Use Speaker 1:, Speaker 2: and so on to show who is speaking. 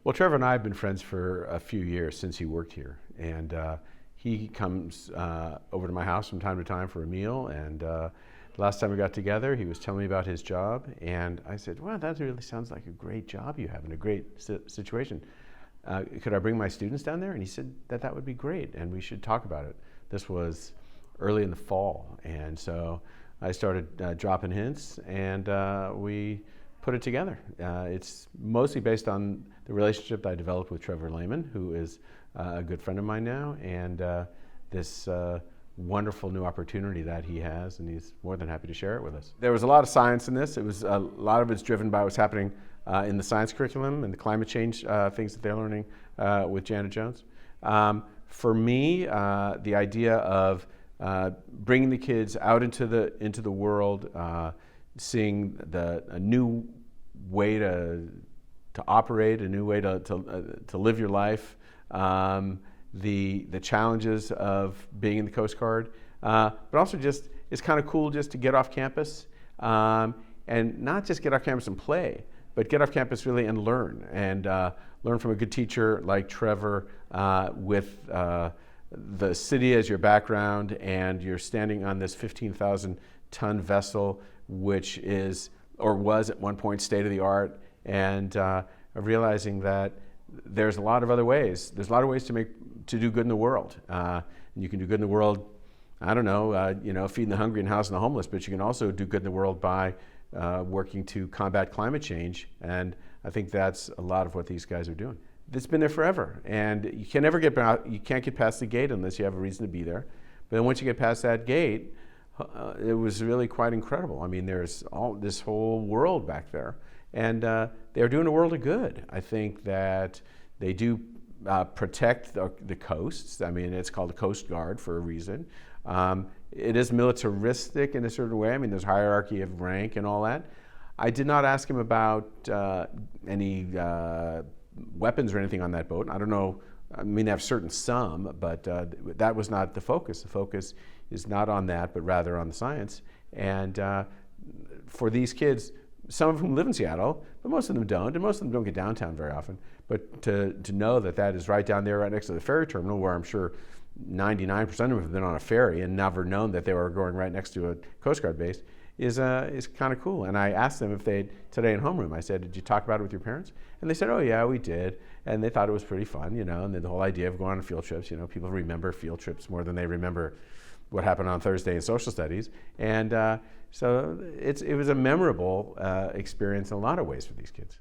Speaker 1: Well, Trevor and I have been friends for a few years since he worked here, and he comes over to my house from time to time for a meal. And last time we got together, he was telling me about his job, and I said, "Wow, that really sounds like a great job you have and a great situation. Could I bring my students down there?" And he said that that would be great, and we should talk about it. This was early in the fall, and so I started dropping hints, and we put it together. It's mostly based on the relationship that I developed with Trevor Layman, who is a good friend of mine now, and this wonderful new opportunity that he has, and he's more than happy to share it with us. There was a lot of science in this. It was a lot of it's driven by what's happening in the science curriculum and the climate change things that they're learning with Janet Jones. For me, the idea of bringing the kids out into the world, seeing a new way to operate, a new way to live your life, the challenges of being in the Coast Guard, but also just it's kind of cool just to get off campus, and not just get off campus and play, but get off campus really and learn from a good teacher like Trevor, with the city as your background, and you're standing on this 15,000-ton vessel, which is or was at one point state of the art, and realizing that there's a lot of other ways. There's a lot of ways to do good in the world. And you can do good in the world, I don't know, feeding the hungry and housing the homeless, but you can also do good in the world by working to combat climate change. And I think that's a lot of what these guys are doing. It's been there forever, and you can never you can't get past the gate unless you have a reason to be there. But then once you get past that gate, it was really quite incredible. I mean, there's this whole world back there, and they're doing a world of good. I think that they do protect the coasts. I mean, it's called the Coast Guard for a reason. It is militaristic in a certain way. I mean, there's hierarchy of rank and all that. I did not ask him about any weapons or anything on that boat. I don't know. I mean, they have some, but that was not the focus. The focus is not on that, but rather on the science. And for these kids, some of whom live in Seattle, but most of them don't, and most of them don't get downtown very often. But to know that that is right down there, right next to the ferry terminal, where I'm sure 99% of them have been on a ferry and never known that they were going right next to a Coast Guard base, is kind of cool. And I asked them if today in homeroom, I said, "Did you talk about it with your parents?" And they said, "Oh yeah, we did." And they thought it was pretty fun, and the whole idea of going on field trips, people remember field trips more than they remember what happened on Thursday in social studies. And so it was a memorable experience in a lot of ways for these kids.